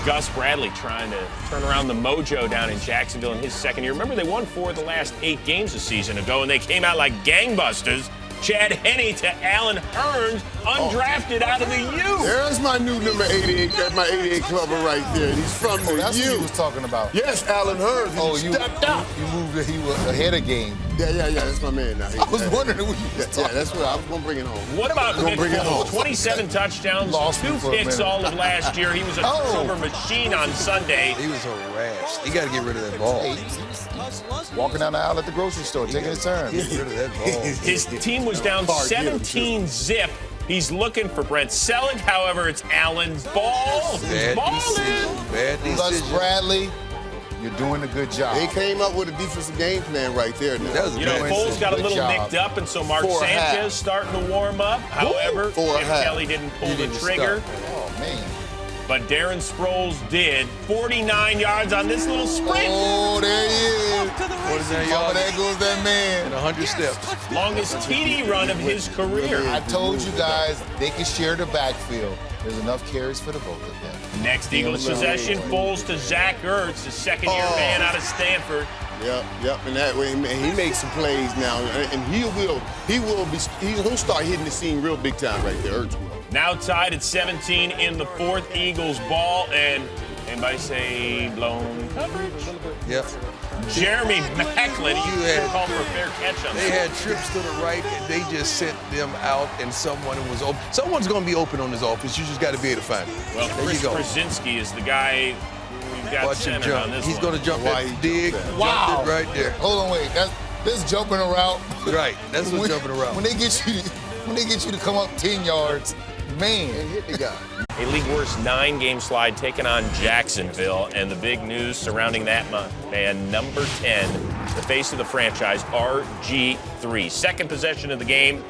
Gus Bradley trying to turn around the mojo down in Jacksonville in his second year. Remember, they won 4 of the last 8 games a season ago, and they came out like gangbusters. Chad Henne to Alan Hearns, undrafted out of the U. There's my new number 88. That's my 88 clubber right there. He's from the that's U. what he was talking about. Yes, Alan Hearns. He stepped out. You moved. He was ahead of game. Yeah. That's my man now. I was wondering who you was talking Yeah, that's what I was going to bring it home. What about Nick Foles? 27 touchdowns, 2 picks all of last year. He was a turnover machine on Sunday. He was harassed. He got to get rid of that ball. Walking down the aisle at the grocery store, taking his turn. Get rid of that ball. His team was down 17-zip. He's looking for Brent Selleck. However, it's Allen's ball. Bad decision. Bad decision. Gus Bradley, you're doing a good job. They came up with a defensive game plan right there now. Foles got a little nicked up, and so Mark Sanchez starting to warm up. However, Jim Kelly didn't pull the trigger. Oh, man. But Darren Sproles did. 49 yards on this little sprint. Oh, there he is. What is that, y'all? There goes that man. And 100 steps. Longest TD run of his career. I told you guys they can share the backfield. There's enough carries for the both of them. Next Eagles possession, Foles to Zach Ertz, the second-year man out of Stanford. Yep, and that way, man, he makes some plays now, and he'll start hitting the scene real big time right there. Ertz will. Now tied at 17 in the fourth, Eagles ball, and anybody say blown coverage? Yep. Jeremy Maclin, you had called for a fair catch on that. They had trips to the right, and they just sent them out, and someone was open. Someone's going to be open on this offense. You just got to be able to find it. Well, Chris Krasinski is the guy we've got centered on this He's going to jump that dig. Wow. Jump it right there. Hold on, wait. That's jumping around. Right. That's what's jumping around. When they get you to come up 10 yards, man. And hit the guy. A league worst 9-game slide taken on Jacksonville, and the big news surrounding that man, number 10, the face of the franchise, RG3. Second possession of the game,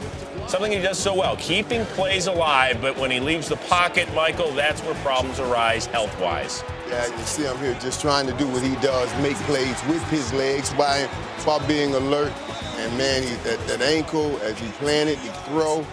something he does so well, keeping plays alive, but when he leaves the pocket, Michael, that's where problems arise health-wise. Yeah, you see him here just trying to do what he does, make plays with his legs while being alert. And, man, that ankle, as he planted, he throw.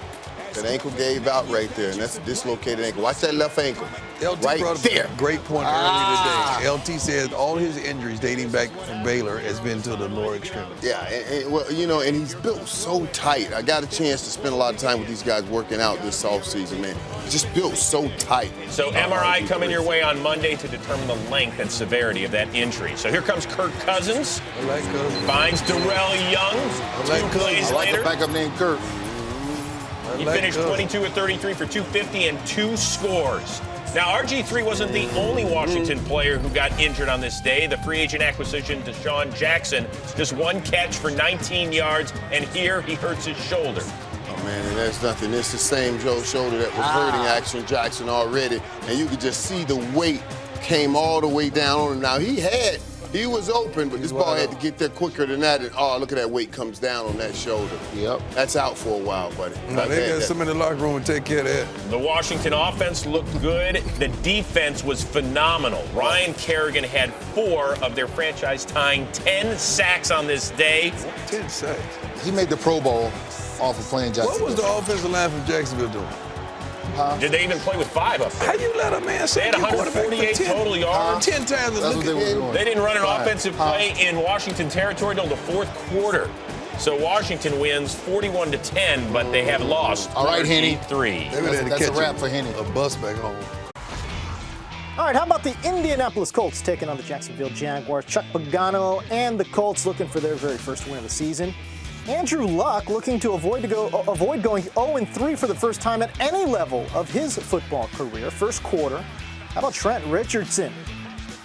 That ankle gave out right there, and that's a dislocated ankle. Watch that left ankle. LT right brought up there. a great point earlier today. LT says all his injuries dating back from Baylor has been to the lower extremity. Yeah, and he's built so tight. I got a chance to spend a lot of time with these guys working out this offseason, man. Just built so tight. So MRI coming your way on Monday to determine the length and severity of that injury. So here comes Kirk Cousins. I like Cousins. Finds Darrell Young. Two plays I like later. a backup named Kirk. He finished 22 of 33 for 250 and 2 scores. Now, RG3 wasn't the only Washington player who got injured on this day. The free agent acquisition, Deshaun Jackson, just 1 catch for 19 yards, and here he hurts his shoulder. Oh, man, and that's nothing. It's the same shoulder that was hurting Action Jackson already, and you could just see the weight came all the way down on him. Now, he was open, but this ball had to get there quicker than that. And, look at that weight comes down on that shoulder. Yep. That's out for a while, buddy. No, they got some in the locker room to take care of that. The Washington offense looked good. The defense was phenomenal. Ryan Kerrigan had 4 of their franchise-tying 10 sacks on this day. 10 sacks. He made the Pro Bowl off of playing Jacksonville. What was the offensive line from Jacksonville doing? Did they even play with 5 up there? How you let a man They had 148 total yards. 10 times That's what they were doing. They didn't run an offensive play in Washington territory until the 4th quarter. So Washington wins 41-10, but they have lost. All right, Henny. 3. That's a wrap for Henny. A bus back home. All right, how about the Indianapolis Colts taking on the Jacksonville Jaguars? Chuck Pagano and the Colts looking for their very first win of the season. Andrew Luck looking to avoid going 0-3 for the first time at any level of his football career. First quarter. How about Trent Richardson?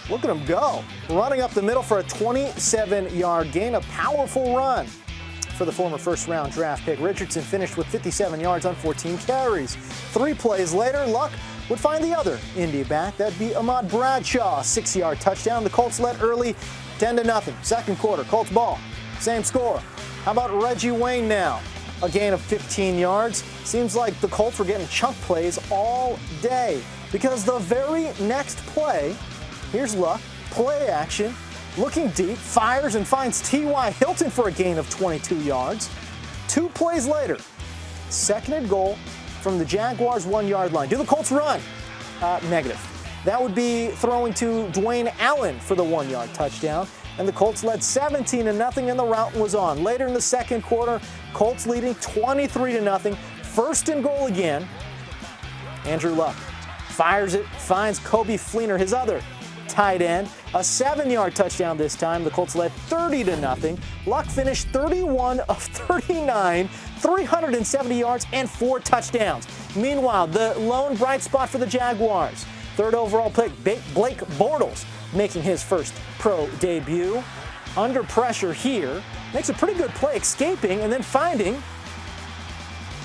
Look at him go. Running up the middle for a 27-yard gain. A powerful run for the former first-round draft pick. Richardson finished with 57 yards on 14 carries. 3 plays later, Luck would find the other Indy back. That'd be Ahmad Bradshaw. 6-yard touchdown. The Colts led early 10-0. Second quarter, Colts ball. Same score. How about Reggie Wayne now? A gain of 15 yards. Seems like the Colts were getting chunk plays all day because the very next play, here's Luck, play action, looking deep, fires and finds T.Y. Hilton for a gain of 22 yards. 2 plays later, second and goal from the Jaguars' 1-yard line. Do the Colts run? Negative. That would be throwing to Dwayne Allen for the 1-yard touchdown. And the Colts led 17-0, and the rout was on. Later in the second quarter, Colts leading 23-0. First and goal again. Andrew Luck fires it, finds Kobe Fleener, his other tight end. A 7-yard touchdown this time. The Colts led 30-0. Luck finished 31 of 39, 370 yards, and 4 touchdowns. Meanwhile, the lone bright spot for the Jaguars, third overall pick, Blake Bortles, making his first pro debut. Under pressure here, makes a pretty good play, escaping and then finding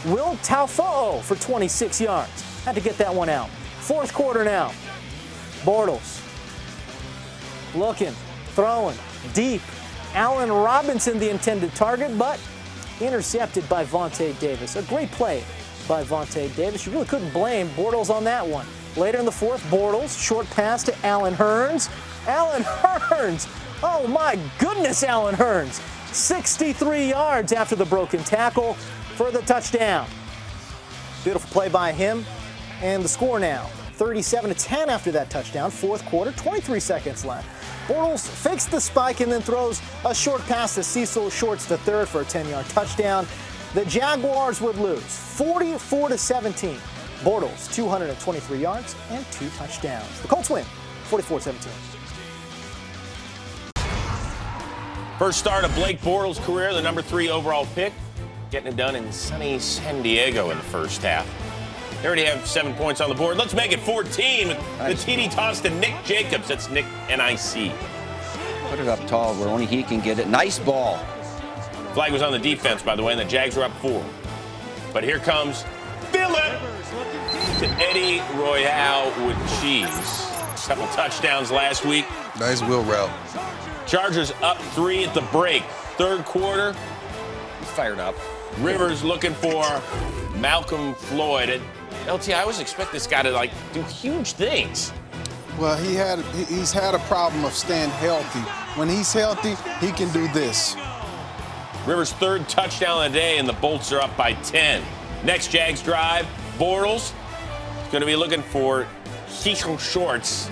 Will Taufo'o for 26 yards. Had to get that one out. Fourth quarter now. Bortles looking, throwing deep. Allen Robinson, the intended target, but intercepted by Vontae Davis. A great play by Vontae Davis. You really couldn't blame Bortles on that one. Later in the fourth, Bortles, short pass to Allen Hurns. Allen Hurns! Oh my goodness, Allen Hurns! 63 yards after the broken tackle for the touchdown. Beautiful play by him. And the score now, 37-10 after that touchdown. Fourth quarter, 23 seconds left. Bortles fakes the spike and then throws a short pass to Cecil Shorts III for a 10-yard touchdown. The Jaguars would lose 44-17. Bortles, 223 yards and 2 touchdowns. The Colts win 44-17. First start of Blake Bortles' career, the number 3 overall pick, getting it done in sunny San Diego in the first half. They already have 7 points on the board. Let's make it 14 with the TD toss to Nick Jacobs. That's Nick, N-I-C. Put it up tall where only he can get it. Nice ball. Flag was on the defense, by the way, and the Jags are up 4. But here comes Phillip to Eddie Royale with cheese. Couple touchdowns last week. Nice wheel route. Chargers up 3 at the break. Third quarter. He's fired up. Rivers looking for Malcolm Floyd. LT, I always expect this guy to do huge things. Well, he's had a problem of staying healthy. When he's healthy, he can do this. Rivers' third touchdown of the day, and the Bolts are up by 10. Next Jags drive, Bortles is going to be looking for Cecil Shorts.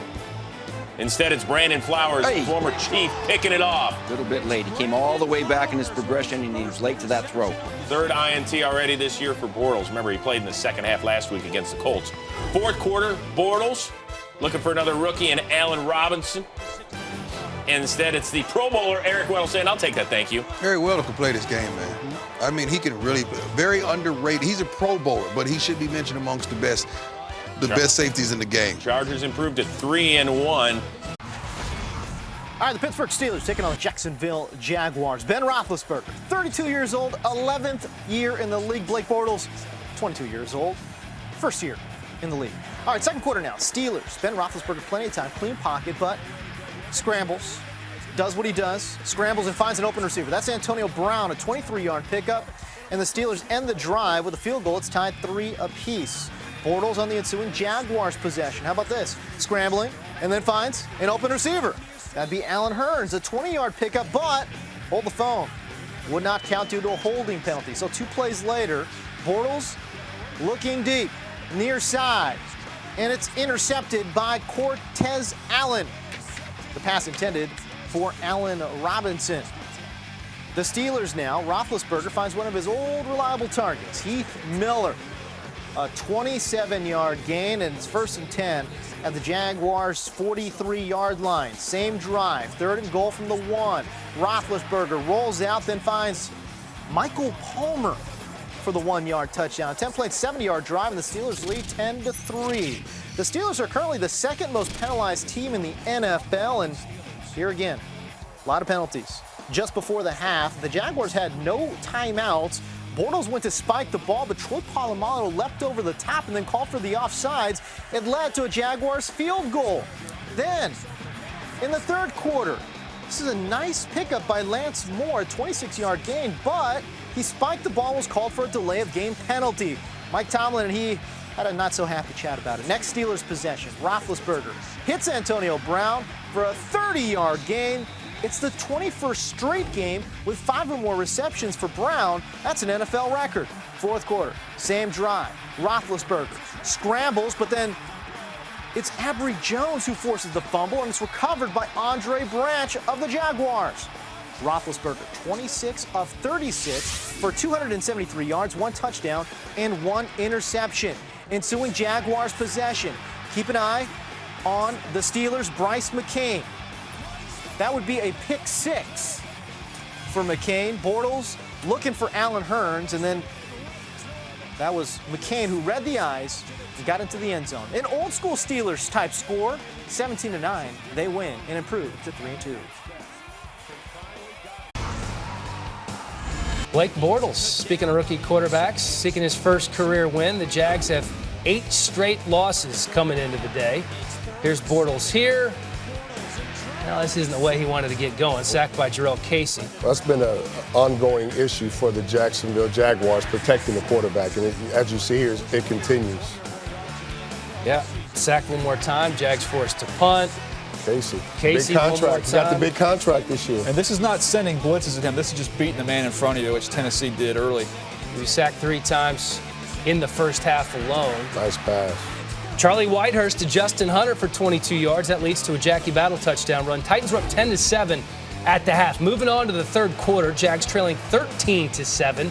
Instead, it's Brandon Flowers, former Chief, picking it off. A little bit late. He came all the way back in his progression, and he was late to that throw. Third INT already this year for Bortles. Remember, he played in the second half last week against the Colts. Fourth quarter, Bortles looking for another rookie and Allen Robinson. Instead, it's the Pro Bowler, Eric Weddle, saying, I'll take that, thank you. Eric Weddle can play this game, man. I mean, he can really, very underrated. He's a Pro Bowler, but he should be mentioned amongst the best safeties in the game. Chargers improved to 3-1. All right, the Pittsburgh Steelers taking on the Jacksonville Jaguars. Ben Roethlisberger, 32 years old, 11th year in the league. Blake Bortles, 22 years old, first year in the league. All right, second quarter now. Steelers. Ben Roethlisberger, plenty of time, clean pocket, but scrambles, does what he does, scrambles and finds an open receiver. That's Antonio Brown, a 23-yard pickup, and the Steelers end the drive with a field goal. It's tied 3 apiece. Bortles on the ensuing Jaguars possession. How about this? Scrambling, and then finds an open receiver. That'd be Allen Hurns, a 20-yard pickup, but hold the phone. Would not count due to a holding penalty. So 2 plays later, Bortles looking deep, near side, and it's intercepted by Cortez Allen. The pass intended for Allen Robinson. The Steelers now, Roethlisberger finds one of his old reliable targets, Heath Miller. A 27-yard gain, and it's 1st and 10 at the Jaguars' 43-yard line. Same drive, 3rd and goal from the 1. Roethlisberger rolls out, then finds Michael Palmer for the 1-yard touchdown. 10-play, 70-yard drive, and the Steelers lead 10-3. The Steelers are currently the 2nd most penalized team in the NFL, and here again, a lot of penalties. Just before the half, the Jaguars had no timeouts. Bortles went to spike the ball, but Troy Polamalu leapt over the top and then called for the offsides. It led to a Jaguars field goal. Then, in the third quarter, this is a nice pickup by Lance Moore, a 26-yard gain, but he spiked the ball, was called for a delay of game penalty. Mike Tomlin and he had a not-so-happy chat about it. Next Steelers possession, Roethlisberger hits Antonio Brown for a 30-yard gain. It's the 21st straight game with 5 or more receptions for Brown. That's an NFL record. Fourth quarter, same drive. Roethlisberger scrambles, but then It's Avery Jones who forces the fumble, and it's recovered by Andre Branch of the Jaguars. Roethlisberger, 26 of 36 for 273 yards, 1 touchdown, and 1 interception. Ensuing Jaguars possession. Keep an eye on the Steelers' Bryce McCain. That would be a pick 6 for McCain. Bortles looking for Allen Hurns, and then that was McCain who read the eyes and got into the end zone. An old school Steelers type score, 17-9. They win and improve to 3-2. Blake Bortles, speaking of rookie quarterbacks, seeking his first career win. The Jags have 8 straight losses coming into the day. Here's Bortles here. Now, this isn't the way he wanted to get going. Sacked by Jarrell Casey. That's been an ongoing issue for the Jacksonville Jaguars, protecting the quarterback. And as you see here, it continues. Yeah, sacked one more time. Jags forced to punt. Casey Casey big contract. He got the big contract this year. And this is not sending blitzes at him. This is just beating the man in front of you, which Tennessee did early. He was sacked 3 times in the first half alone. Nice pass. Charlie Whitehurst to Justin Hunter for 22 yards. That leads to a Jackie Battle touchdown run. Titans were up 10-7 at the half. Moving on to the third quarter, Jags trailing 13-7.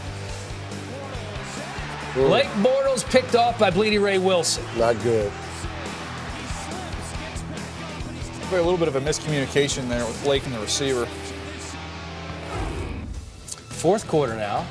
Blake Bortles picked off by Bleedy Ray Wilson. Not good. A little bit of a miscommunication there with Blake and the receiver. Fourth quarter now.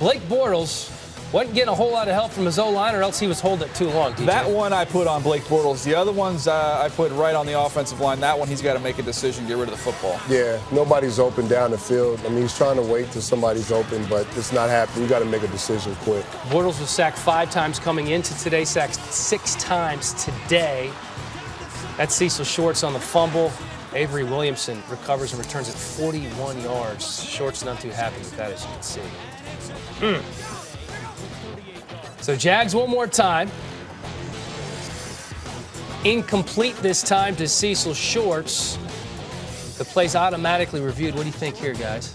Blake Bortles wasn't getting a whole lot of help from his O-line, or else he was holding it too long, DJ. That one I put on Blake Bortles. The other ones I put right on the offensive line. That one he's got to make a decision, get rid of the football. Yeah, nobody's open down the field. I mean, he's trying to wait till somebody's open, but it's not happening. You got to make a decision quick. Bortles was sacked 5 times coming into today, sacked 6 times today. That's Cecil Shorts on the fumble. Avery Williamson recovers and returns at 41 yards. Shorts not too happy with that, as you can see. So Jags one more time. Incomplete this time to Cecil Shorts. The play's automatically reviewed. What do you think here, guys?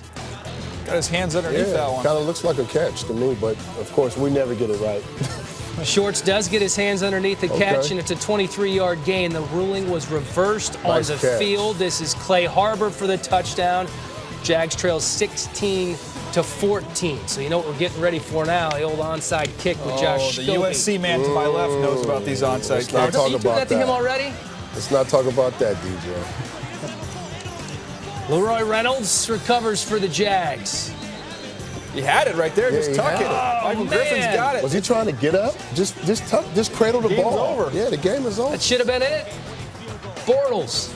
Got his hands underneath that one. Kind of looks like a catch to me, but of course we never get it right. Shorts does get his hands underneath the catch, and it's a 23-yard gain. The ruling was reversed on the field. This is Clay Harbor for the touchdown. Jags trail 16-14. So you know what we're getting ready for now, the old onside kick with Josh The Scobie. USC man to my left knows about these onside kicks. Talk You about that to him already? Let's not talk about that, DJ. Leroy Reynolds recovers for the Jags. He had it right there. Just tuck it. Michael Griffin's got it. Was he trying to get up? Just cradle the Game's ball. over. Yeah, the game is over. That should have been it. Bortles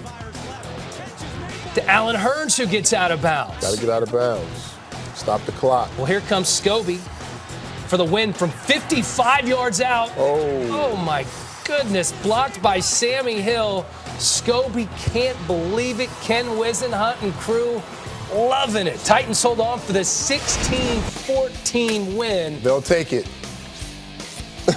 to Allen Hurns, who gets out of bounds. Got to get out of bounds. Stop the clock. Well, here comes Scobie for the win from 55 yards out. Oh my goodness. Blocked by Sammy Hill. Scobie can't believe it. Ken Wisenhunt and crew loving it. Titans hold on for the 16-14 win. They'll take it.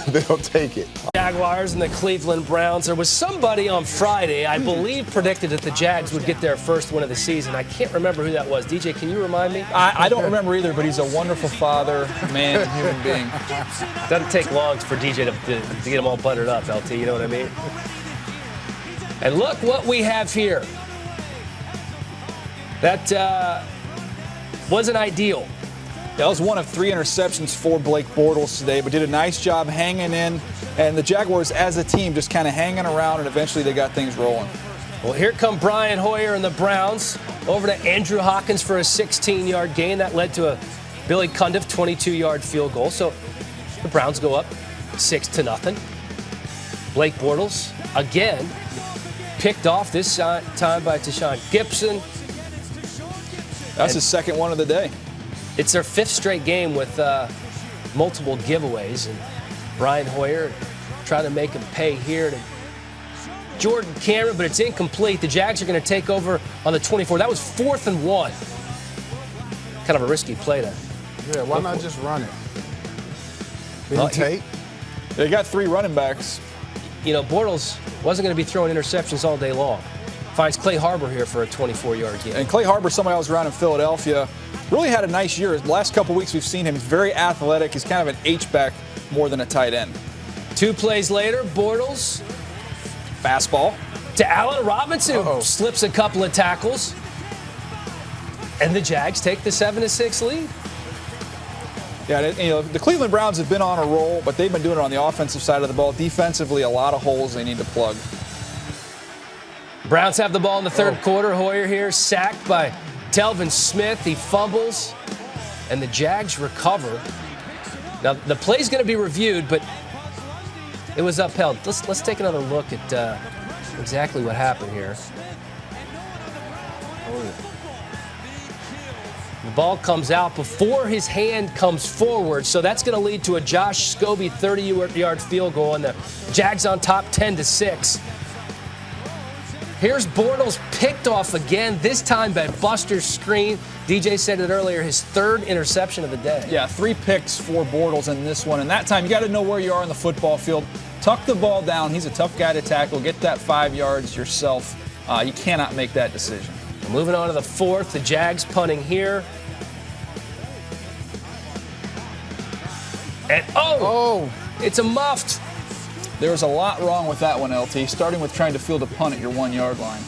They'll take it. Jaguars and the Cleveland Browns. There was somebody on Friday, I believe, predicted that the Jags would get their first win of the season. I can't remember who that was. DJ, can you remind me? I don't remember either, but he's a wonderful father, man, human being. Doesn't take long for DJ to get them all buttered up, LT, you know what I mean? And look what we have here. That wasn't ideal. That was one of 3 interceptions for Blake Bortles today, but did a nice job hanging in. And the Jaguars, as a team, just kind of hanging around, and eventually they got things rolling. Well, here come Brian Hoyer and the Browns. Over to Andrew Hawkins for a 16-yard gain. That led to a Billy Cundiff 22-yard field goal. So the Browns go up 6-0. Blake Bortles, again, picked off this time by Tashawn Gibson. That's his second one of the day. It's their 5th straight game with multiple giveaways. And Brian Hoyer trying to make him pay here to Jordan Cameron, but it's incomplete. The Jags are going to take over on the 24. That was 4th and 1. Kind of a risky play there. Yeah, why not just run it? They got 3 running backs. You know, Bortles wasn't going to be throwing interceptions all day long. Finds Clay Harbor here for a 24-yard gain. And Clay Harbor, somebody I was around in Philadelphia, really had a nice year. The last couple weeks we've seen him. He's very athletic. He's kind of an H-back more than a tight end. 2 plays later, Bortles Fastball. to Allen Robinson, who slips a couple of tackles. And the Jags take the 7-6 lead. Yeah, the Cleveland Browns have been on a roll, but they've been doing it on the offensive side of the ball. Defensively, a lot of holes they need to plug. Browns have the ball in the third quarter. Hoyer here, sacked by Telvin Smith. He fumbles, and the Jags recover. Now, the play's going to be reviewed, but it was upheld. Let's take another look at exactly what happened here. The ball comes out before his hand comes forward, so that's going to lead to a Josh Scobie 30-yard field goal, and the Jags on top 10-6. Here's Bortles picked off again, this time by Buster Skrine. DJ said it earlier, his 3rd interception of the day. Yeah, 3 picks for Bortles in this one, and that time you got to know where you are on the football field. Tuck the ball down. He's a tough guy to tackle. Get that 5 yards yourself. You cannot make that decision. Moving on to the 4th, the Jags punting here. And it's a muffed. There's a lot wrong with that one, LT, starting with trying to field a punt at your 1-yard line.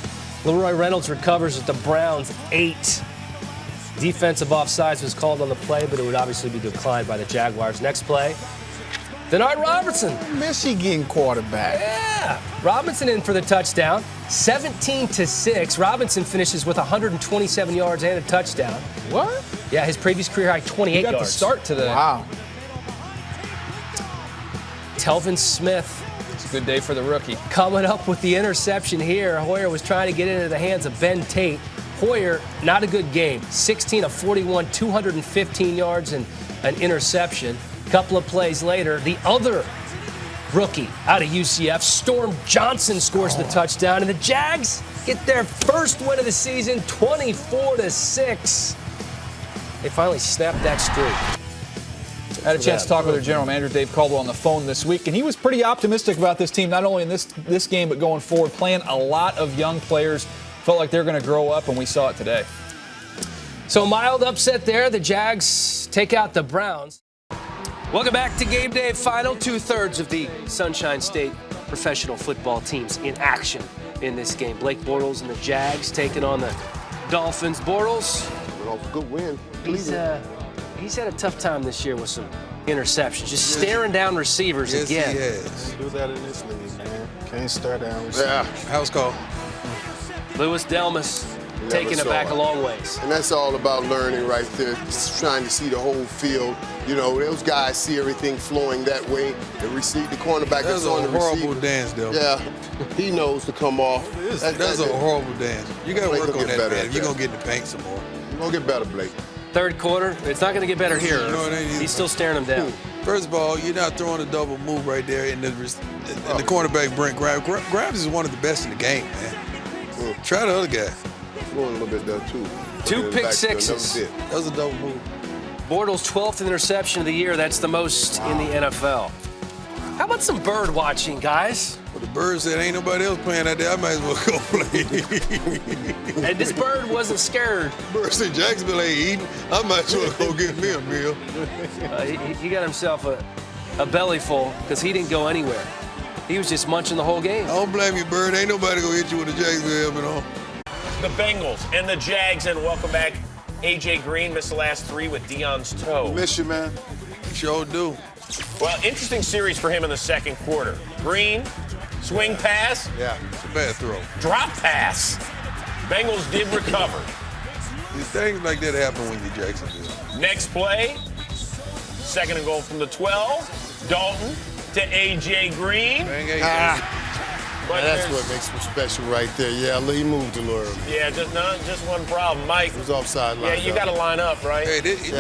Leroy Reynolds recovers at the Browns 8. Defensive offsides was called on the play, but it would obviously be declined by the Jaguars. Next play, Denard Robinson. Michigan quarterback. Yeah. Robinson in for the touchdown. 17-6. Robinson finishes with 127 yards and a touchdown. What? Yeah, his previous career high, 28 yards. He got the start today. Wow. Telvin Smith. It's a good day for the rookie. Coming up with the interception here. Hoyer was trying to get into the hands of Ben Tate. Hoyer, not a good game. 16 of 41, 215 yards and an interception. Couple of plays later, the other rookie out of UCF, Storm Johnson, scores the touchdown, and the Jags get their first win of the season, 24-6. They finally snapped that streak. I had a chance to talk with their general manager, Dave Caldwell, on the phone this week, and he was pretty optimistic about this team, not only in this game, but going forward, playing a lot of young players. Felt like they're going to grow up, and we saw it today. So mild upset there. The Jags take out the Browns. Welcome back to Game Day. Final 2/3 of the Sunshine State professional football teams in action in this game. Blake Bortles and the Jags taking on the Dolphins. Bortles, Good win. he's had a tough time this year with some interceptions, just staring down receivers again. Yes. Do that in this league, man. Can't stare down receivers. Yeah. House call. Lewis Delmas taking it back a long ways. And that's all about learning right there, just trying to see the whole field. You know, those guys see everything flowing that way. The cornerback That's that's a on the horrible receiver. dance, though. Yeah, he knows to come off. That's a horrible dance. You got to Blake work will on get that, better man. at If you're that. going to get in the paint some more. You're going to get better, Blake. Third quarter, it's not going to get better here. No, it ain't either. He's still staring him down. First of all, you're not throwing a double move right there, and the cornerback, Brent Grimes is one of the best in the game, man. Try the other guy. Going a little bit there, too. 2 pick sixes. That was a double move. Bortles' 12th interception of the year. That's the most in the NFL. How about some bird watching, guys? Well, the bird said, ain't nobody else playing out there. I might as well go play. And this bird wasn't scared. Bird said, Jacksonville ain't eating. I might as well go get me a meal. He got himself a belly full because he didn't go anywhere. He was just munching the whole game. I don't blame you, Bird. Ain't nobody gonna hit you with a Jacksonville helmet on. The Bengals and the Jags, and welcome back. A.J. Green missed the last 3 with Deion's toe. Miss you, man. Sure do. Well, interesting series for him in the second quarter. Green, swing pass, Yeah, it's a bad throw. drop pass. Bengals did recover. Things like that happen when you're Jacksonville. Next play, second and goal from the 12. Dalton to A.J. Green. But That's there's- what makes him special right there. Yeah, he moved a little early. Yeah, just one problem, Mike. He was offside line. Yeah, you got to line up, right? Hey, this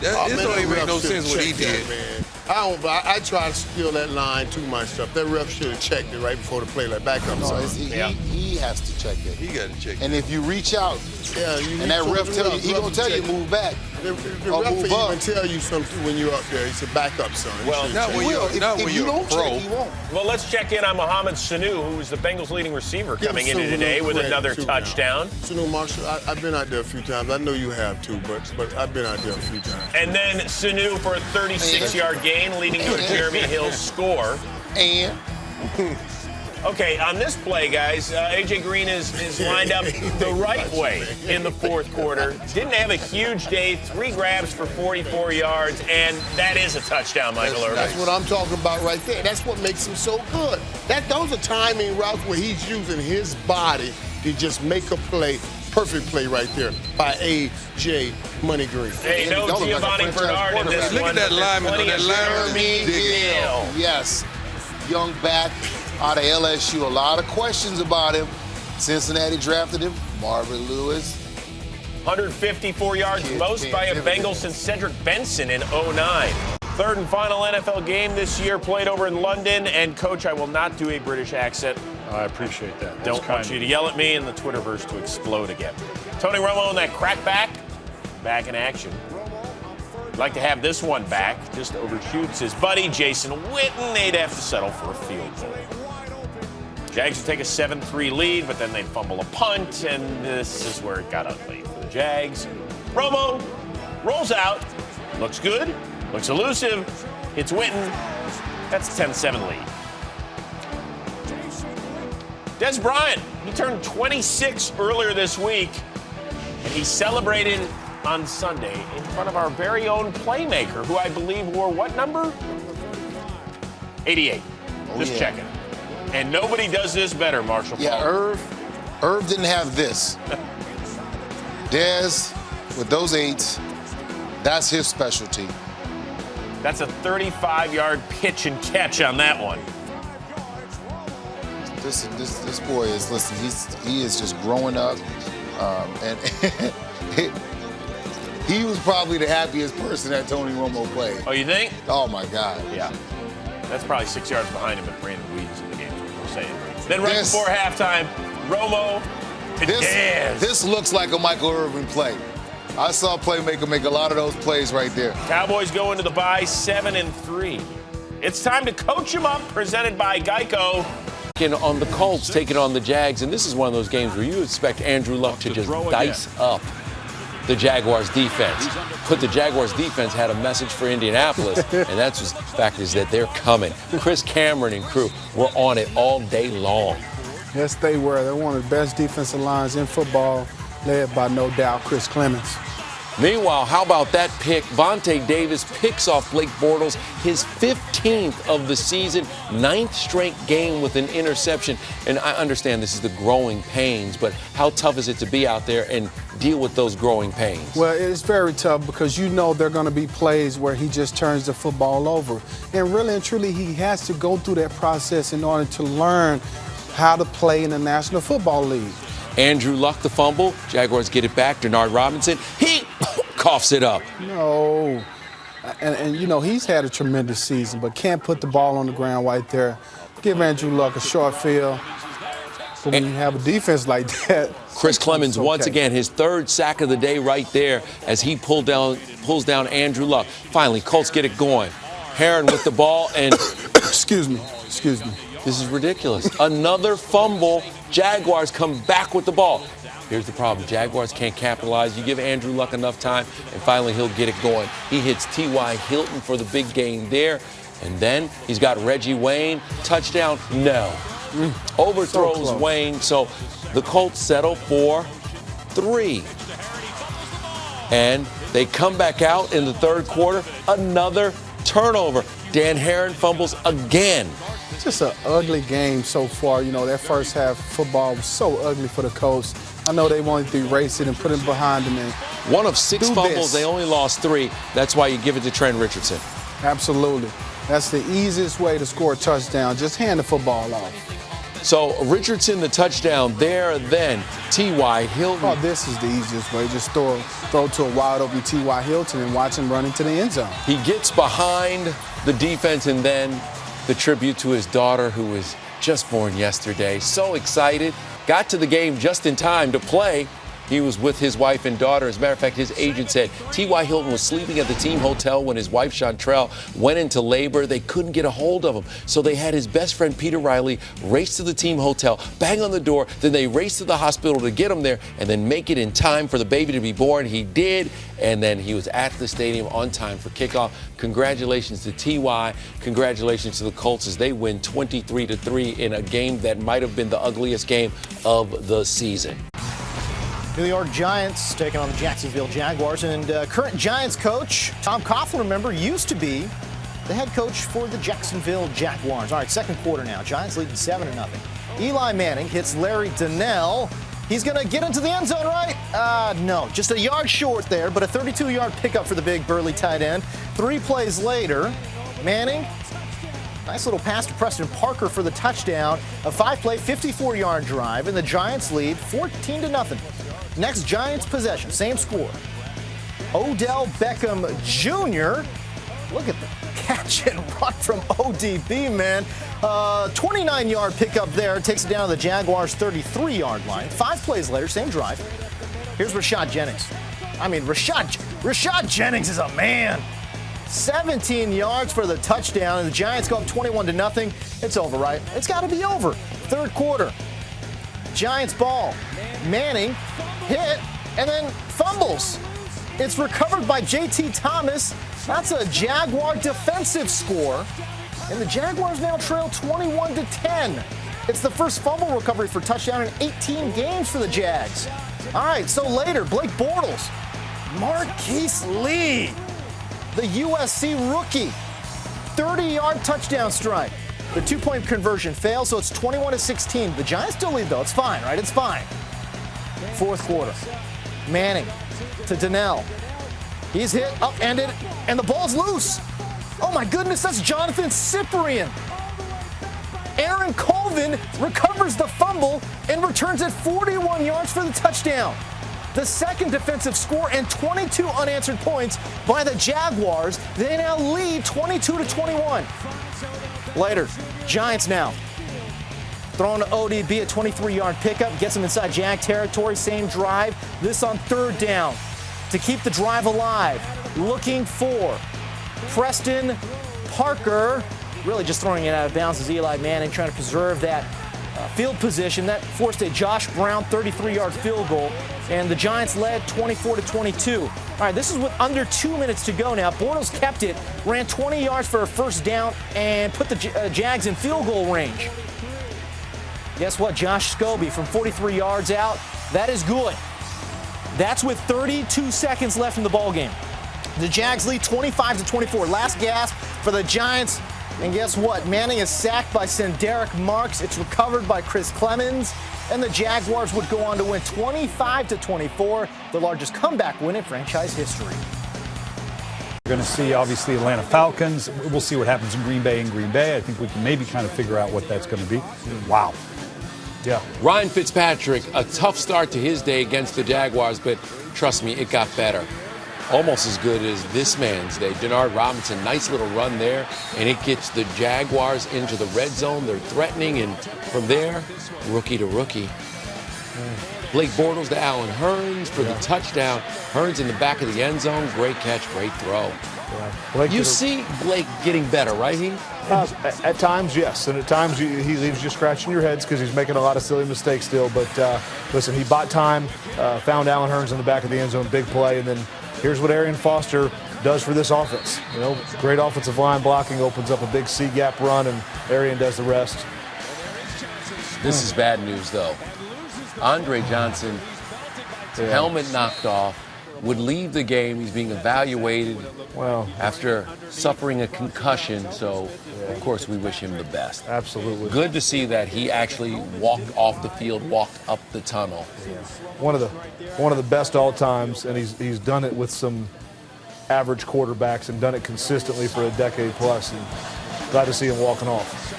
don't even make no sense what he did. Man. I try to steal that line to myself. That ref should have checked it right before the play, like backup. No, he has to check it. He got to check it. And if you reach out, and that ref tell you, he gonna tell you move back. The or ref move will up. even tell you something when you're up there. He said, back up, son. Well, He not should when check. you're If you don't check, he won't. Well, let's check in on Mohamed Sanu, who is the Bengals' leading receiver, Give coming him into some today little with credit, another too, now. touchdown. Sanu Marshall, I've been out there a few times. I know you have too, but I've been out there a few times. And then Sanu for a 36-yard gain, leading to a Jeremy Hill score. And Okay, on this play, guys, A.J. Green is lined up the right way in the fourth quarter. Didn't have a huge day, 3 grabs for 44 yards, and that is a touchdown, Michael Irvin. That's what I'm talking about right there. That's what makes him so good. Those are timing routes where he's using his body to just make a play. Perfect play right there by A.J. Money Green. Hey, no Giovanni Bernard in this Look one. at that lineman, Plenty that of lineman. Jeremy Gill. yes, young back out of LSU. A lot of questions about him. Cincinnati drafted him. Marvin Lewis. 154 yards, most by a Bengal since Cedric Benson in 09. Third and final NFL game this year, played over in London. And, Coach, I will not do a British accent. I appreciate that. Don't want you to yell at me and the Twitterverse to explode again. Tony Romo and that crackback, back in action. I'd like to have this one back. Just overshoots his buddy, Jason Witten. They'd have to settle for a field goal. Jags would take a 7-3 lead, but then they'd fumble a punt, and this is where it got ugly for the Jags. Romo rolls out, looks good, looks elusive, hits Witten. That's a 10-7 lead. Des Bryant, he turned 26 earlier this week, and he celebrated on Sunday in front of our very own playmaker, who I believe wore what number? 88. Just checking. And nobody does this better, Marshall. Yeah, Irv didn't have this. Dez, with those 8s, that's his specialty. That's a 35-yard pitch and catch on that one. This boy is, listen, he is just growing up, and he was probably the happiest person that Tony Romo played. Oh, you think? Oh my God. Yeah. That's probably 6 yards behind him if Brandon Weed's in the game, is what we're saying. Then right before halftime, Romo to Dez. This looks like a Michael Irvin play. I saw a playmaker make a lot of those plays right there. Cowboys go into the bye 7-3. It's time to coach him up, presented by Geico. On the Colts taking on the Jags, and this is one of those games where you expect Andrew Luck to just dice up the Jaguars defense. But the Jaguars defense had a message for Indianapolis, and that's the fact is that they're coming. Chris Cameron and crew were on it all day long. Yes, they were. They're one of the best defensive lines in football, led by, no doubt, Chris Clemens. Meanwhile, how about that pick? Vontae Davis picks off Blake Bortles, his 15th of the season, 9th straight game with an interception. And I understand this is the growing pains, but how tough is it to be out there and deal with those growing pains? Well, it's very tough because you know there are going to be plays where he just turns the football over. And really and truly, he has to go through that process in order to learn how to play in the National Football League. Andrew Luck, the fumble. Jaguars get it back. Denard Robinson, he coughs it up. No. And you know, he's had a tremendous season, but can't put the ball on the ground right there. Give Andrew Luck a short field. But when you have a defense like that. Chris Clemens, once again, his 3rd sack of the day right there as he pulls down Andrew Luck. Finally, Colts get it going. Herron with the ball and... Excuse me. This is ridiculous. Another fumble. Jaguars come back with the ball. Here's the problem. Jaguars can't capitalize. You give Andrew Luck enough time, and finally he'll get it going. He hits T.Y. Hilton for the big gain there. And then he's got Reggie Wayne. Touchdown? No. Overthrows so Wayne. So the Colts settle for 3. And they come back out in the 3rd quarter. Another turnover. Dan Herron fumbles again. Just an ugly game so far. You know, that first half football was so ugly for the Colts. I know they wanted to erase it and put it behind them. And one of 6 fumbles, they only lost 3. That's why you give it to Trent Richardson. Absolutely. That's the easiest way to score a touchdown. Just hand the football off. So Richardson, the touchdown there, then T.Y. Hilton. Oh, this is the easiest way. Just throw to a wide open T.Y. Hilton and watch him run into the end zone. He gets behind the defense, and then the tribute to his daughter, who was just born yesterday. So excited. Got to the game just in time to play He was with his wife and daughter. As a matter of fact, his agent said T.Y. Hilton was sleeping at the team hotel when his wife Chantrell went into labor. They couldn't get a hold of him, so they had his best friend Peter Riley race to the team hotel, bang on the door, then they raced to the hospital to get him there and then make it in time for the baby to be born. He did, and then he was at the stadium on time for kickoff. Congratulations to T.Y. Congratulations to the Colts as they win 23-3 in a game that might have been the ugliest game of the season. New York Giants taking on the Jacksonville Jaguars, and current Giants coach Tom Coughlin, remember, used to be the head coach for the Jacksonville Jaguars. All right, second quarter now. Giants leading 7-0. Eli Manning hits Larry Donnell. He's going to get into the end zone, right? No, just a yard short there, but a 32-yard pickup for the big burly tight end. 3 plays later, Manning, nice little pass to Preston Parker for the touchdown. A 5-play, 54-yard drive, and the Giants lead 14-0. Next Giants possession, same score. Odell Beckham Jr. Look at the catch and run from ODB, man. 29-yard pickup there. Takes it down to the Jaguars' 33-yard line. 5 plays later, same drive. Here's Rashad Jennings. I mean, Rashad Jennings is a man. 17 yards for the touchdown, and the Giants go up 21-0. It's over, right? It's got to be over. Third quarter. Giants ball. Manning hit and then fumbles. It's recovered by J.T. Thomas. That's a Jaguar defensive score. And the Jaguars now trail 21-10. It's the first fumble recovery for touchdown in 18 games for the Jags. All right, so later, Blake Bortles, Marquise Lee, the USC rookie, 30-yard touchdown strike. The 2-point conversion fails, so it's 21-16. The Giants still lead, though. It's fine, right? It's fine. Fourth quarter. Manning to Donnell. He's hit, upended, and the ball's loose. Oh, my goodness, that's Jonathan Cyprien. Aaron Colvin recovers the fumble and returns it 41 yards for the touchdown. The second defensive score and 22 unanswered points by the Jaguars. They now lead 22-21. Later, Giants now. Throwing to ODB, a 23-yard pickup, gets him inside Jag territory, same drive. This on third down to keep the drive alive. Looking for Preston Parker. Really just throwing it out of bounds as Eli Manning trying to preserve that field position. That forced a Josh Brown 33-yard field goal, and the Giants led 24-22. All right, this is with under 2 minutes to go now. Bortles kept it, ran 20 yards for a first down, and put the Jags in field goal range. Guess what? Josh Scobie from 43 yards out. That is good. That's with 32 seconds left in the ballgame. The Jags lead 25-24. Last gasp for the Giants. And guess what? Manning is sacked by Senderick Marks. It's recovered by Chris Clemens. And the Jaguars would go on to win 25-24, the largest comeback win in franchise history. We're going to see, obviously, Atlanta Falcons. We'll see what happens in Green Bay. I think we can maybe kind of figure out what that's going to be. Wow. Yeah. Ryan Fitzpatrick, a tough start to his day against the Jaguars, but trust me, it got better. Almost as good as this man's day. Denard Robinson, nice little run there, and it gets the Jaguars into the red zone. They're threatening, and from there, rookie to rookie. Blake Bortles to Allen Hurns for the touchdown. Hurns in the back of the end zone. Great catch, great throw. You see Blake getting better, right? At times, yes. And at times, he leaves you scratching your heads because he's making a lot of silly mistakes still. But listen, he bought time, found Allen Hurns in the back of the end zone, big play. And then here's what Arian Foster does for this offense. You know, great offensive line blocking, opens up a big C-gap run, and Arian does the rest. This is bad news, though. Andre Johnson, helmet knocked off, would leave the game. He's being evaluated after suffering a concussion. So, of course, we wish him the best. Absolutely. Good to see that he actually walked off the field, walked up the tunnel. One of the best all times, and he's done it with some average quarterbacks and done it consistently for a decade plus. And glad to see him walking off.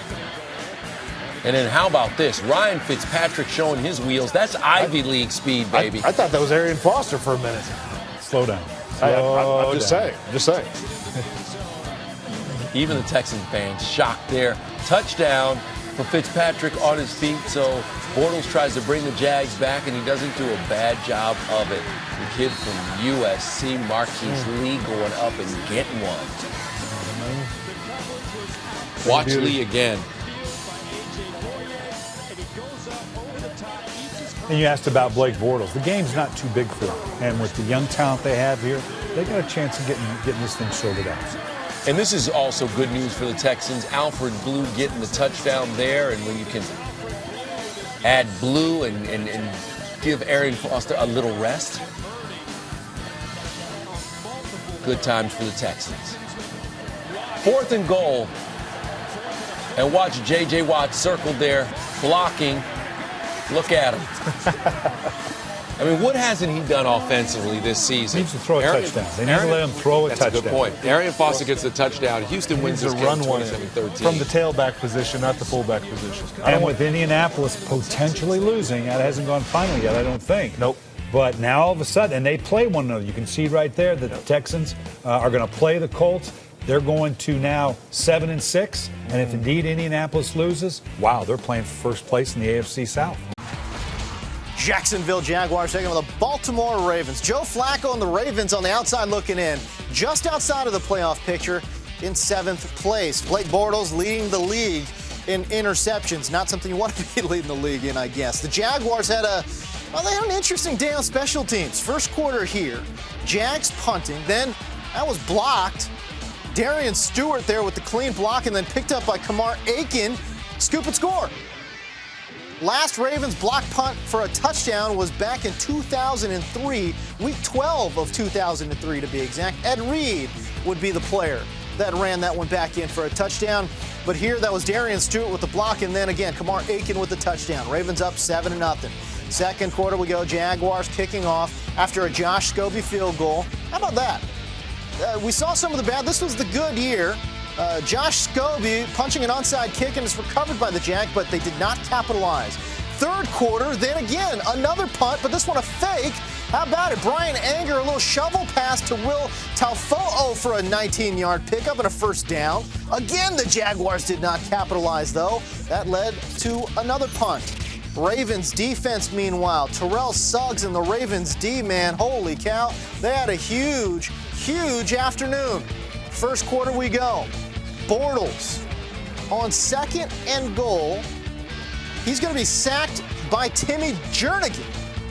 And then how about this? Ryan Fitzpatrick showing his wheels. That's Ivy League speed, baby. I thought that was Arian Foster for a minute. Slow down. I'm just saying. Even the Texans fans shocked there. Touchdown. for Fitzpatrick on his feet, so Bortles tries to bring the Jags back, and he doesn't do a bad job of it. The kid from USC, Marquise Lee, going up and getting one. Watch Lee again. And you asked about Blake Bortles. The game's not too big for him. And with the young talent they have here, they got a chance of getting this thing sorted out. And this is also good news for the Texans. Alfred Blue getting the touchdown there, and when you can add Blue and give Arian Foster a little rest, good times for the Texans. 4th and goal, and watch J.J. Watt circled there, blocking. Look at him. I mean, what hasn't he done offensively this season? He needs to throw a touchdown. They need to let him throw a touchdown. That's a good point. Arian Foster gets the touchdown. Houston wins this game 27-13. From the tailback position, not the fullback position. And with Indianapolis potentially losing, that hasn't gone final yet, I don't think. Nope. But now all of a sudden, and they play one another. You can see right there that the Texans are going to play the Colts. They're going to now 7-6. And if indeed Indianapolis loses, wow, they're playing for first place in the AFC South. Jacksonville Jaguars taking on the Baltimore Ravens. Joe Flacco and the Ravens on the outside looking in, just outside of the playoff picture in 7th place. Blake Bortles leading the league in interceptions. Not something you want to be leading the league in, I guess. The Jaguars had they had an interesting day on special teams. First quarter here, Jags punting, then that was blocked. Darian Stewart there with the clean block, and then picked up by Kamar Aiken. Scoop and score. Last Ravens block punt for a touchdown was back in 2003, week 12 of 2003 to be exact. Ed Reed would be the player that ran that one back in for a touchdown. But here, that was Darian Stewart with the block, and then again, Kamar Aiken with the touchdown. Ravens up 7-0. Second quarter we go, Jaguars kicking off after a Josh Scobie field goal. How about that? We saw some of the bad. This was the good year. Josh Scobie punching an onside kick, and it's recovered by the Jag, but they did not capitalize. Third quarter, then again, another punt, but this one a fake. How about it? Brian Anger, a little shovel pass to Will Taufoo for a 19-yard pickup and a first down. Again, the Jaguars did not capitalize, though. That led to another punt. Ravens defense, meanwhile, Terrell Suggs and the Ravens D, man, holy cow. They had a huge afternoon. First quarter we go. Bortles on 2nd and goal. He's going to be sacked by Timmy Jernigan.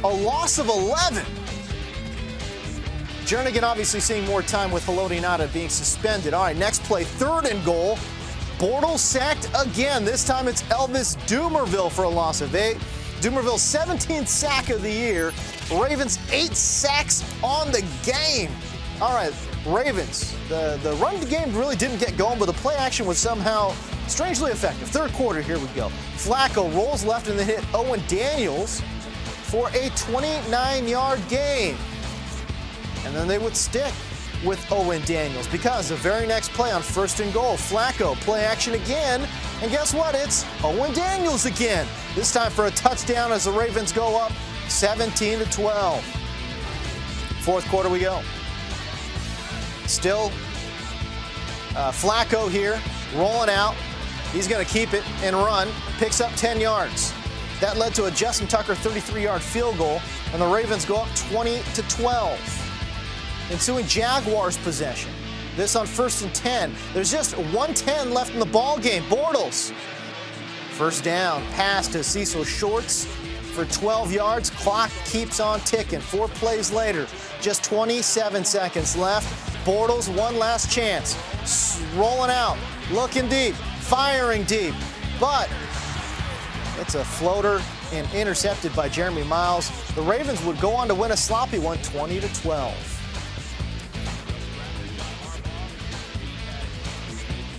A loss of 11. Jernigan obviously seeing more time with Haloti Ngata being suspended. All right, next play, 3rd and goal. Bortles sacked again. This time it's Elvis Dumervil for a loss of 8. Dumerville's 17th sack of the year. Ravens 8 sacks on the game. All right, Ravens, the run game really didn't get going, but the play action was somehow strangely effective. Third quarter, here we go. Flacco rolls left and then hit Owen Daniels for a 29-yard gain. And then they would stick with Owen Daniels because the very next play on 1st and goal, Flacco, play action again. And guess what? It's Owen Daniels again. This time for a touchdown as the Ravens go up 17-12. Fourth quarter we go. Still Flacco here, rolling out. He's going to keep it and run. Picks up 10 yards. That led to a Justin Tucker 33-yard field goal, and the Ravens go up 20-12. Ensuing Jaguars possession. This on 1st and 10. There's just 1:10 left in the ball game. Bortles. First down, pass to Cecil Shorts for 12 yards. Clock keeps on ticking. 4 plays later, just 27 seconds left. Bortles, one last chance. Rolling out, looking deep, firing deep. But it's a floater and intercepted by Jeremy Miles. The Ravens would go on to win a sloppy one, 20-12.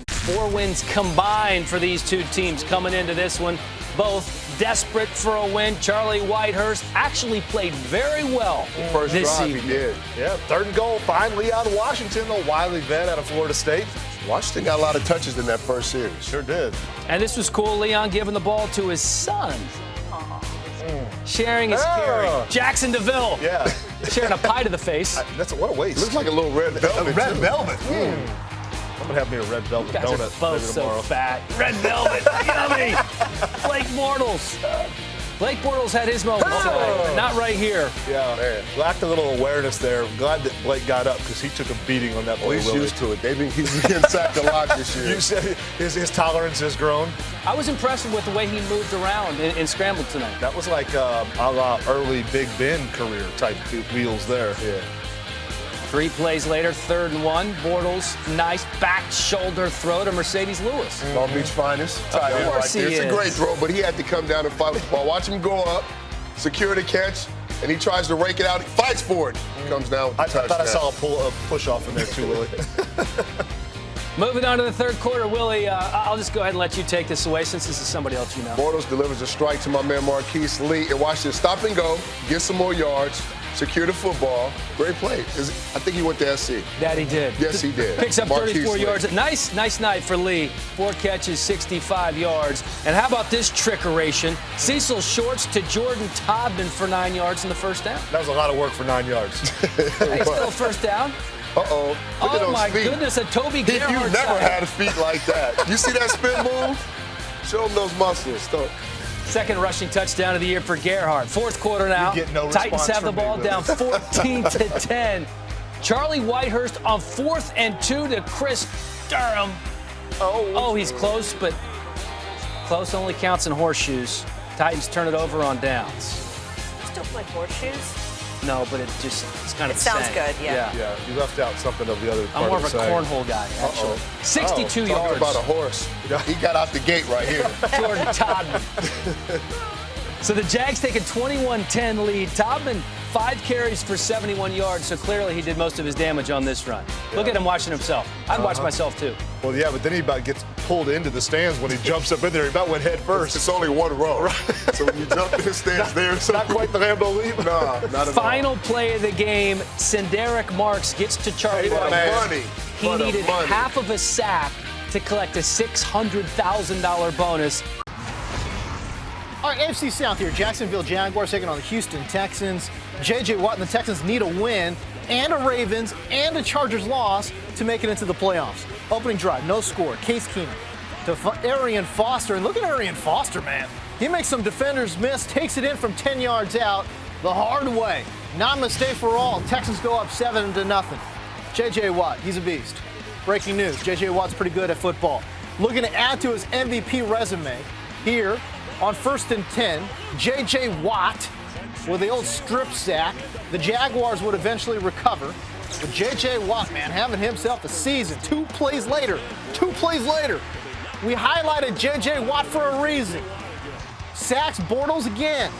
Four wins combined for these two teams coming into this one. Both desperate for a win. Charlie Whitehurst actually played very well this season. He did. Yeah, 3rd and goal. Find Leon Washington, the wily vet out of Florida State. Washington got a lot of touches in that first series. Sure did. And this was cool. Leon giving the ball to his son. Sharing his carry. Jackson DeVille. Yeah. Sharing a pie to the face. What a waste. Looks like a little red velvet. Red velvet. I'm gonna have me a red velvet You guys donut are both maybe so tomorrow. fat. Red velvet, yummy. Blake Bortles. Blake Bortles had his moment today, but not right here. Yeah, man. Lacked a little awareness there. I'm glad that Blake got up because he took a beating on that play. He's used to it. He's getting sacked a lot this year. You said his tolerance has grown. I was impressed with the way he moved around and scrambled tonight. That was like a la early Big Ben career type wheels there. Yeah. 3 plays later, 3rd and 1. Bortles, nice back shoulder throw to Mercedes Lewis. Long Beach finest. Of course he It's a is. great throw, but he had to come down and fight with the ball. Watch him go up, secure the catch, and he tries to rake it out. He fights for it. Comes down with the I thought I touchdown. saw a push off in there too, Willie. Moving on to the 3rd quarter, Willie, I'll just go ahead and let you take this away since this is somebody else you know. Bortles delivers a strike to my man Marquise Lee. And watch this. Stop and go. Get some more yards. Secure the football. Great play. I think he went to SC. That he did. Yes, he did. Picks up Marquise 34 Lee. yards. Nice night for Lee. 4 catches, 65 yards. And how about this trickeration? Cecil Shorts to Jordan Todman for 9 yards in the first down. That was a lot of work for 9 yards. Hey, still first down. Uh-oh. Look at Oh, those my feet. goodness, a Toby You've Gerhardt never sack. had a feet like that. You see that spin move? Show him those muscles. Second rushing touchdown of the year for Gerhardt. 4th quarter now. You get no Titans response have the from me, ball Willie. down 14-10. Charlie Whitehurst on 4th and 2 to Chris Durham. Oh, he's close, but close only counts in horseshoes. Titans turn it over on downs. Still play horseshoes? No, but it's kind of It sounds the good, same. Yeah, you left out something of the other part I'm more of a the saying. cornhole guy, actually. 62 Talking yards. about a horse. He got out the gate right here. Jordan Todman. So the Jags take a 21-10 lead. Todman, 5 carries for 71 yards, so clearly he did most of his damage on this run. Look at him watching himself. I'd watch myself too. Well, yeah, but then he about gets pulled into the stands when he jumps up in there. He about went head first. It's only one row. So when you jump in the stands there, Not quite the Lambeau leap. Nah, not at all. Final play of the game, Senderick Marks gets to Charlie For the Whitehurst. money. He For the needed money. half of a sack to collect a $600,000 bonus. All right, AFC South here. Jacksonville Jaguars taking on the Houston Texans. J.J. Watt and the Texans need a win and a Ravens and a Chargers loss to make it into the playoffs. Opening drive, no score. Case Keenum to Arian Foster. And look at Arian Foster, man. He makes some defenders miss, takes it in from 10 yards out the hard way. Not a mistake for all. Texans go up 7-0. J.J. Watt, he's a beast. Breaking news, J.J. Watt's pretty good at football. Looking to add to his MVP resume here on 1st and 10, J.J. Watt with the old strip sack. The Jaguars would eventually recover. But J.J. Watt, man, having himself a season. 2 plays later, we highlighted J.J. Watt for a reason. Sacks Bortles again.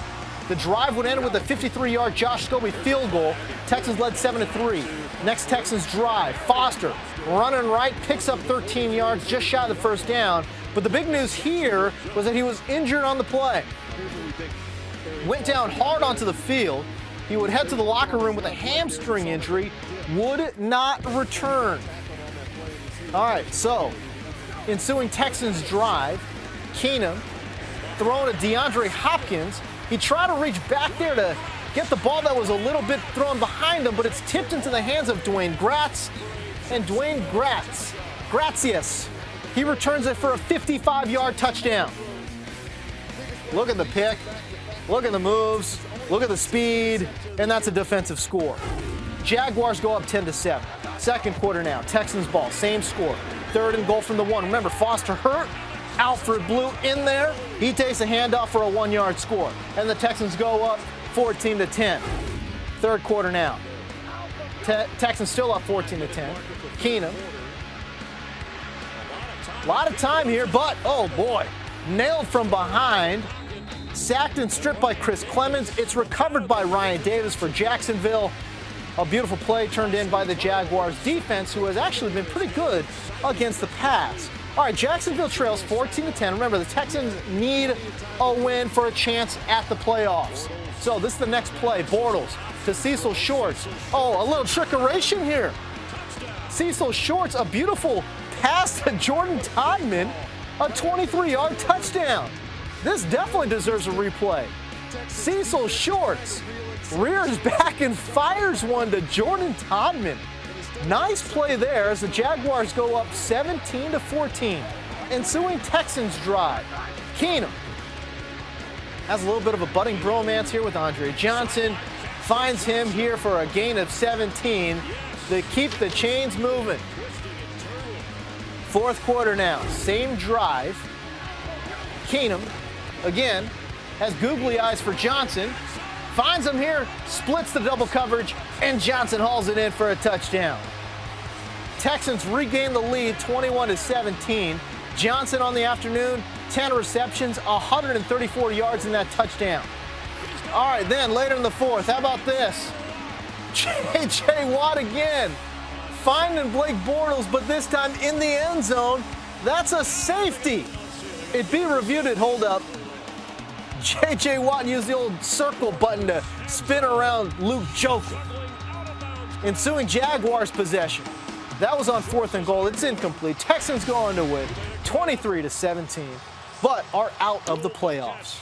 The drive would end with a 53-yard Josh Scobie field goal. Texans led 7-3. Next Texans drive. Foster running right, picks up 13 yards, just shy of the first down. But the big news here was that he was injured on the play. Went down hard onto the field. He would head to the locker room with a hamstring injury, would not return. All right, so ensuing Texans drive, Keenum throwing to DeAndre Hopkins. He tried to reach back there to get the ball that was a little bit thrown behind him, but it's tipped into the hands of Dwayne Gratz. And Dwayne Grazius, he returns it for a 55-yard touchdown. Look at the pick, look at the moves, look at the speed, and that's a defensive score. Jaguars go up 10-7. 2nd quarter now, Texans ball, same score. 3rd and goal from the 1. Remember, Foster hurt. Alfred Blue in there. He takes a handoff for a 1-yard score. And the Texans go up 14-10. 3rd quarter now. Texans still up 14-10. Keenum. A lot of time here, but, oh boy, nailed from behind. Sacked and stripped by Chris Clemens. It's recovered by Ryan Davis for Jacksonville. A beautiful play turned in by the Jaguars defense, who has actually been pretty good against the pass. All right, Jacksonville trails 14-10. Remember, the Texans need a win for a chance at the playoffs. So this is the next play. Bortles to Cecil Shorts. Oh, a little trickeration here. Cecil Shorts, a beautiful pass to Jordan Todman, a 23-yard touchdown. This definitely deserves a replay. Cecil Shorts rears back and fires one to Jordan Todman. Nice play there as the Jaguars go up 17-14. Ensuing Texans drive. Keenum has a little bit of a budding bromance here with Andre Johnson. Finds him here for a gain of 17 to keep the chains moving. Fourth quarter now, same drive. Keenum, again, has googly eyes for Johnson. Finds him here, splits the double coverage, and Johnson hauls it in for a touchdown. Texans regain the lead 21-17. Johnson on the afternoon, 10 receptions, 134 yards in that touchdown. All right, then later in the fourth, how about this? J.J. Watt again, finding Blake Bortles, but this time in the end zone. That's a safety. It'd be reviewed at holdup. J.J. Watt used the old circle button to spin around Luke Joker. Ensuing Jaguars possession. That was on 4th and goal. It's incomplete. Texans go on to win 23-17, but are out of the playoffs.